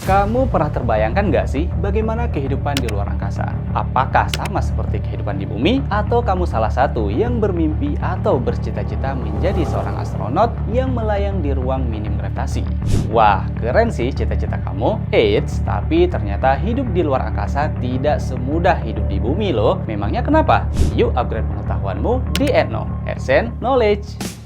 Kamu pernah terbayangkan nggak sih bagaimana kehidupan di luar angkasa? Apakah sama seperti kehidupan di bumi? Atau kamu salah satu yang bermimpi atau bercita-cita menjadi seorang astronot yang melayang di ruang minim gravitasi? Wah, keren sih cita-cita kamu. Eits, tapi ternyata hidup di luar angkasa tidak semudah hidup di bumi loh. Memangnya kenapa? Yuk upgrade pengetahuanmu di Ethno, Adsense Knowledge.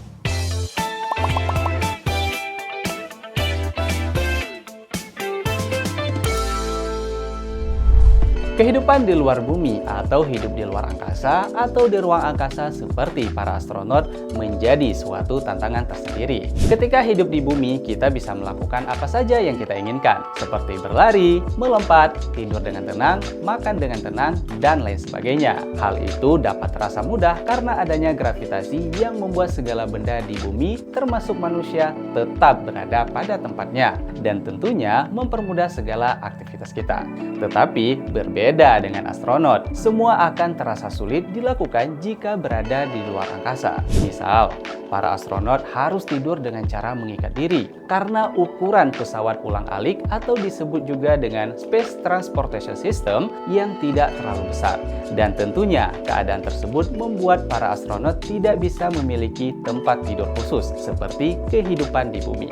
Kehidupan di luar bumi atau hidup di luar angkasa atau di ruang angkasa seperti para astronot menjadi suatu tantangan tersendiri. Ketika hidup di bumi, kita bisa melakukan apa saja yang kita inginkan, seperti berlari, melompat, tidur dengan tenang, makan dengan tenang, dan lain sebagainya. Hal itu dapat terasa mudah karena adanya gravitasi yang membuat segala benda di bumi, termasuk manusia, tetap berada pada tempatnya dan tentunya mempermudah segala aktivitas kita. Tetapi berbeda dengan astronot, semua akan terasa sulit dilakukan jika berada di luar angkasa. Misal, para astronot harus tidur dengan cara mengikat diri karena ukuran pesawat ulang-alik atau disebut juga dengan Space Transportation System yang tidak terlalu besar. Dan tentunya keadaan tersebut membuat para astronot tidak bisa memiliki tempat tidur khusus seperti kehidupan di bumi.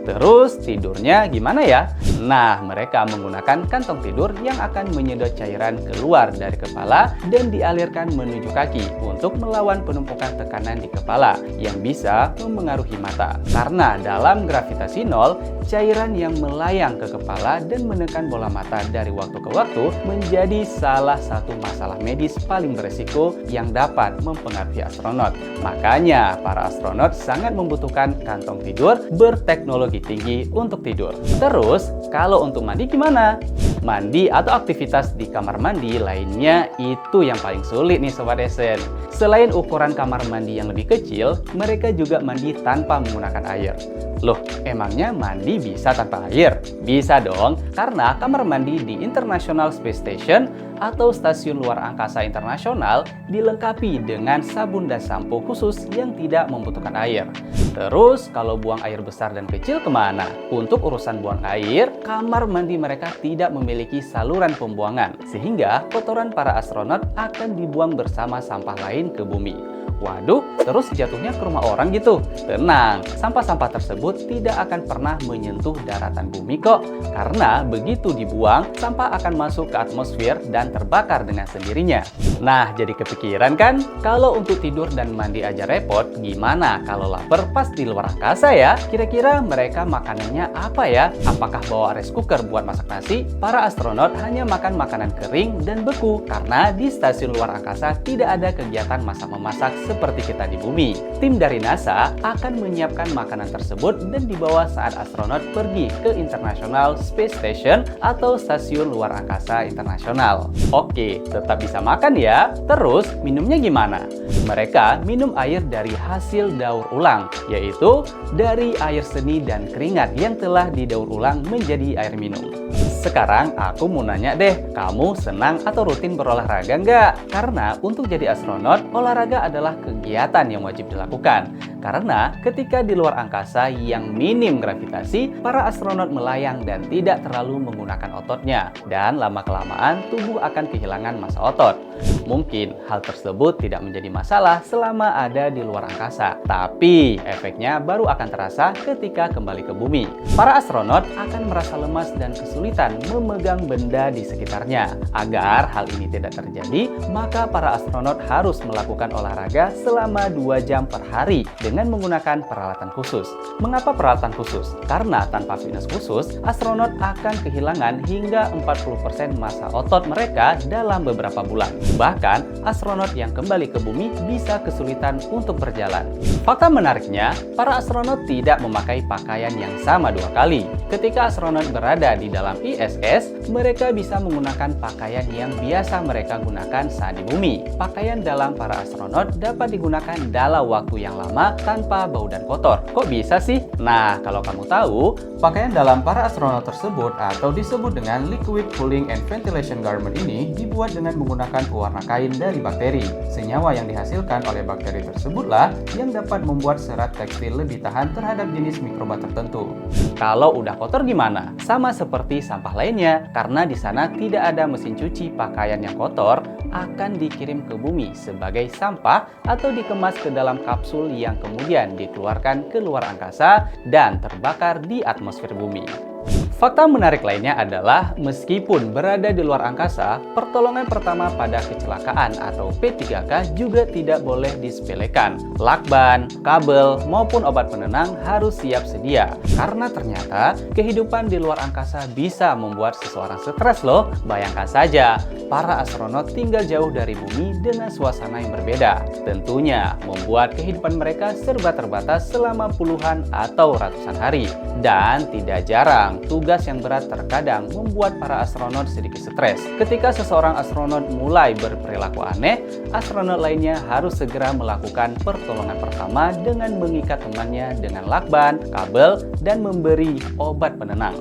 Terus tidurnya gimana ya? Nah, mereka menggunakan kantong tidur yang akan menyedot cairan keluar dari kepala dan dialirkan menuju kaki untuk melawan penumpukan tekanan di kepala yang bisa memengaruhi mata. Karena dalam gravitasi nol, cairan yang melayang ke kepala dan menekan bola mata dari waktu ke waktu menjadi salah satu masalah medis paling beresiko yang dapat mempengaruhi astronot. Makanya, para astronot sangat membutuhkan kantong tidur berteknologi tinggi untuk tidur. Terus, kalau untuk mandi gimana? Mandi atau aktivitas di kamar mandi lainnya itu yang paling sulit nih Sobat Adsense. Selain ukuran kamar mandi yang lebih kecil, mereka juga mandi tanpa menggunakan air. Loh, emangnya mandi bisa tanpa air? Bisa dong, karena kamar mandi di International Space Station atau Stasiun Luar Angkasa Internasional dilengkapi dengan sabun dan sampo khusus yang tidak membutuhkan air. Terus, kalau buang air besar dan kecil kemana? Untuk urusan buang air, kamar mandi mereka tidak memiliki saluran pembuangan, sehingga kotoran para astronot akan dibuang bersama sampah lain ke bumi. Waduh, terus jatuhnya ke rumah orang gitu? Tenang, sampah-sampah tersebut tidak akan pernah menyentuh daratan bumi kok. Karena begitu dibuang, sampah akan masuk ke atmosfer dan terbakar dengan sendirinya. Nah, jadi kepikiran kan? Kalau untuk tidur dan mandi aja repot, gimana kalau lapar pas di luar angkasa ya? Kira-kira mereka makanannya apa ya? Apakah bawa rice cooker buat masak nasi? Para astronot hanya makan makanan kering dan beku karena di stasiun luar angkasa tidak ada kegiatan masak-memasak seperti kita di bumi. Tim dari NASA akan menyiapkan makanan tersebut dan dibawa saat astronot pergi ke International Space Station atau Stasiun Luar Angkasa Internasional. Oke, tetap bisa makan ya. Terus, minumnya gimana? Mereka minum air dari hasil daur ulang, yaitu dari air seni dan keringat yang telah didaur ulang menjadi air minum. Sekarang aku mau nanya deh, kamu senang atau rutin berolahraga nggak? Karena untuk jadi astronot, olahraga adalah kegiatan yang wajib dilakukan. Karena ketika di luar angkasa yang minim gravitasi, para astronot melayang dan tidak terlalu menggunakan ototnya. Dan lama-kelamaan tubuh akan kehilangan massa otot. Mungkin hal tersebut tidak menjadi masalah selama ada di luar angkasa. Tapi efeknya baru akan terasa ketika kembali ke bumi. Para astronot akan merasa lemas dan kesulitan memegang benda di sekitarnya. Agar hal ini tidak terjadi, maka para astronot harus melakukan olahraga selama 2 jam per hari dengan menggunakan peralatan khusus. Mengapa peralatan khusus? Karena tanpa fitness khusus, astronot akan kehilangan hingga 40% massa otot mereka dalam beberapa bulan. Bahkan, astronot yang kembali ke bumi bisa kesulitan untuk berjalan. Fakta menariknya, para astronot tidak memakai pakaian yang sama 2 kali. Ketika astronot berada di dalam ISS, mereka bisa menggunakan pakaian yang biasa mereka gunakan saat di bumi. Pakaian dalam para astronot dapat digunakan dalam waktu yang lama tanpa bau dan kotor. Kok bisa sih? Nah, kalau kamu tahu, pakaian dalam para astronot tersebut atau disebut dengan liquid cooling and ventilation garment ini dibuat dengan menggunakan pewarna kain dari bakteri. Senyawa yang dihasilkan oleh bakteri tersebutlah yang dapat membuat serat tekstil lebih tahan terhadap jenis mikroba tertentu. Kalau udah kotor gimana? Sama seperti sampah lainnya, karena di sana tidak ada mesin cuci pakaian yang kotor, akan dikirim ke bumi sebagai sampah atau dikemas ke dalam kapsul yang kemudian dikeluarkan ke luar angkasa dan terbakar di atmosfer bumi. Fakta menarik lainnya adalah meskipun berada di luar angkasa, pertolongan pertama pada kecelakaan atau P3K juga tidak boleh disepelekan. Lakban, kabel, maupun obat penenang harus siap sedia. Karena ternyata kehidupan di luar angkasa bisa membuat seseorang stres loh. Bayangkan saja, para astronot tinggal jauh dari bumi dengan suasana yang berbeda. Tentunya membuat kehidupan mereka serba terbatas selama puluhan atau ratusan hari. Dan tidak jarang, tugas yang berat terkadang membuat para astronot sedikit stres. Ketika seseorang astronot mulai berperilaku aneh, astronot lainnya harus segera melakukan pertolongan pertama dengan mengikat temannya dengan lakban, kabel, dan memberi obat penenang.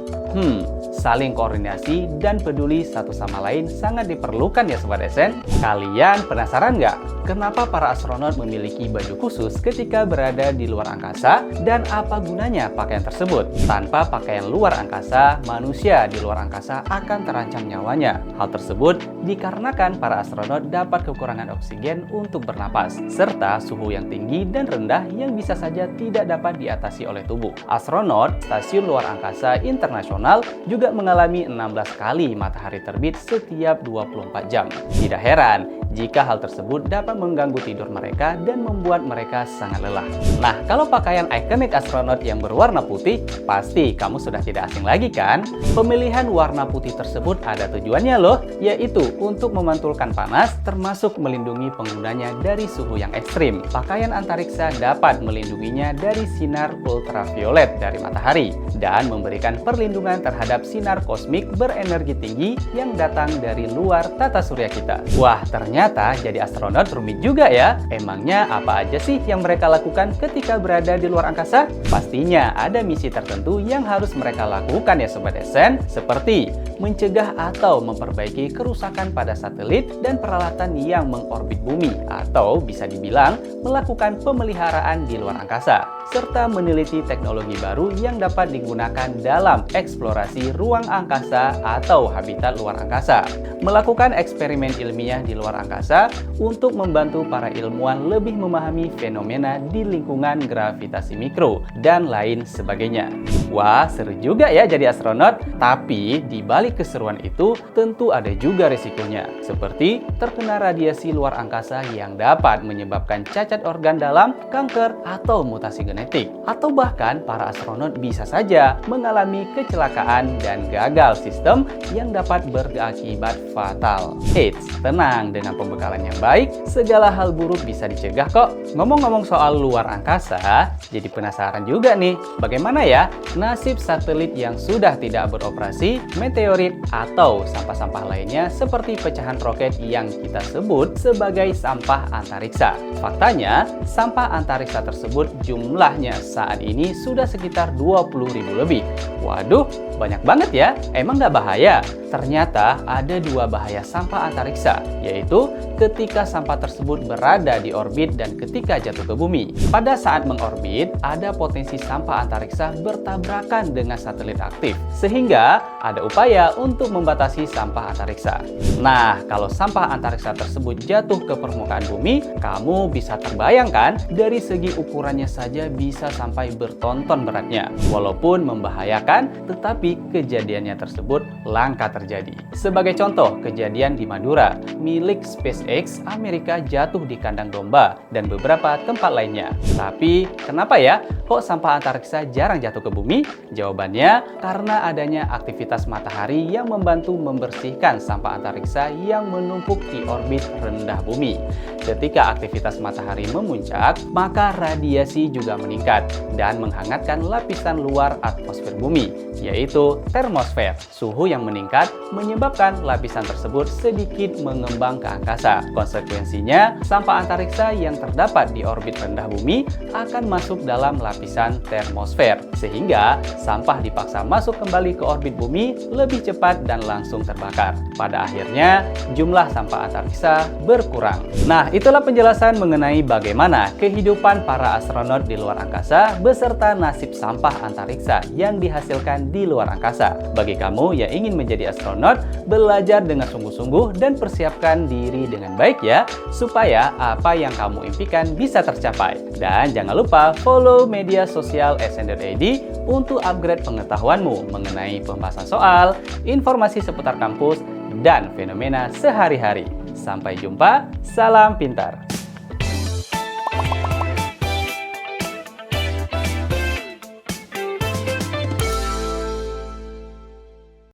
Saling koordinasi dan peduli satu sama lain sangat diperlukan ya Sobat SN. Kalian penasaran nggak? Kenapa para astronot memiliki baju khusus ketika berada di luar angkasa? Dan apa gunanya pakaian tersebut? Tanpa pakaian luar angkasa, manusia di luar angkasa akan terancam nyawanya. Hal tersebut dikarenakan para astronot dapat kekurangan oksigen untuk bernapas, serta suhu yang tinggi dan rendah yang bisa saja tidak dapat diatasi oleh tubuh. Astronot Stasiun Luar Angkasa Internasional juga mengalami 16 kali matahari terbit setiap 24 jam. Tidak heran jika hal tersebut dapat mengganggu tidur mereka dan membuat mereka sangat lelah. Nah, kalau pakaian ikonik astronot yang berwarna putih, pasti kamu sudah tidak asing lagi kan? Pemilihan warna putih tersebut ada tujuannya loh, yaitu untuk memantulkan panas termasuk melindungi penggunanya dari suhu yang ekstrim. Pakaian antariksa dapat melindunginya dari sinar ultraviolet dari matahari dan memberikan perlindungan terhadap sinar kosmik berenergi tinggi yang datang dari luar tata surya kita. Wah, ternyata jadi astronot rumit juga ya. Emangnya apa aja sih yang mereka lakukan ketika berada di luar angkasa? Pastinya ada misi tertentu yang harus mereka lakukan ya Sobat SN, seperti mencegah atau memperbaiki kerusakan pada satelit dan peralatan yang mengorbit bumi, atau bisa dibilang melakukan pemeliharaan di luar angkasa, serta meneliti teknologi baru yang dapat digunakan dalam eksplorasi ruang angkasa atau habitat luar angkasa, melakukan eksperimen ilmiah di luar angkasa untuk membantu para ilmuwan lebih memahami fenomena di lingkungan gravitasi mikro, dan lain sebagainya. Wah, seru juga ya jadi astronot, tapi di balik keseruan itu tentu ada juga risikonya, seperti terkena radiasi luar angkasa yang dapat menyebabkan cacat organ dalam, kanker, atau mutasi genetik. Atau bahkan para astronot bisa saja mengalami kecelakaan dan gagal sistem yang dapat berakibat fatal. Eits, tenang, dengan pembekalan yang baik, segala hal buruk bisa dicegah kok. Ngomong-ngomong soal luar angkasa, jadi penasaran juga nih, bagaimana ya nasib satelit yang sudah tidak beroperasi, meteorit, atau sampah-sampah lainnya seperti pecahan roket yang kita sebut sebagai sampah antariksa. Faktanya, sampah antariksa tersebut jumlahnya saat ini sudah sekitar 20.000 lebih. Waduh, banyak banget ya. Emang nggak bahaya? Ternyata ada dua bahaya sampah antariksa, yaitu ketika sampah tersebut berada di orbit dan ketika jatuh ke bumi. Pada saat mengorbit, ada potensi sampah antariksa bertabrakan dengan satelit aktif, sehingga ada upaya untuk membatasi sampah antariksa. Nah, kalau sampah antariksa tersebut jatuh ke permukaan bumi, kamu bisa terbayangkan dari segi ukurannya saja bisa sampai bertonton beratnya. Walaupun membahayakan, tetapi kejadiannya tersebut langka terjadi. Sebagai contoh, kejadian di Madura milik SpaceX Amerika jatuh di kandang domba dan beberapa tempat lainnya. Tapi kenapa ya kok sampah antariksa jarang jatuh ke bumi? Jawabannya karena adanya aktivitas matahari yang membantu membersihkan sampah antariksa yang menumpuk di orbit rendah bumi. Ketika aktivitas matahari memuncak, maka radiasi juga meningkat dan menghangatkan lapisan luar atmosfer bumi, yaitu termosfer. Suhu yang meningkat menyebabkan lapisan tersebut sedikit mengembang ke angkasa. Konsekuensinya, sampah antariksa yang terdapat di orbit rendah bumi akan masuk dalam lapisan termosfer, sehingga sampah dipaksa masuk kembali ke orbit bumi lebih cepat dan langsung terbakar. Pada akhirnya, jumlah sampah antariksa berkurang. Nah, itulah penjelasan mengenai bagaimana kehidupan para astronot di luar angkasa beserta nasib sampah antariksa yang dihasilkan di luar angkasa. Bagi kamu yang ingin menjadi astronot, belajar dengan sungguh-sungguh dan persiapkan diri dengan baik ya, supaya apa yang kamu impikan bisa tercapai. Dan jangan lupa follow media sosial SN.id untuk upgrade pengetahuanmu mengenai pembahasan soal, informasi seputar kampus, dan fenomena sehari-hari. Sampai jumpa, salam pintar!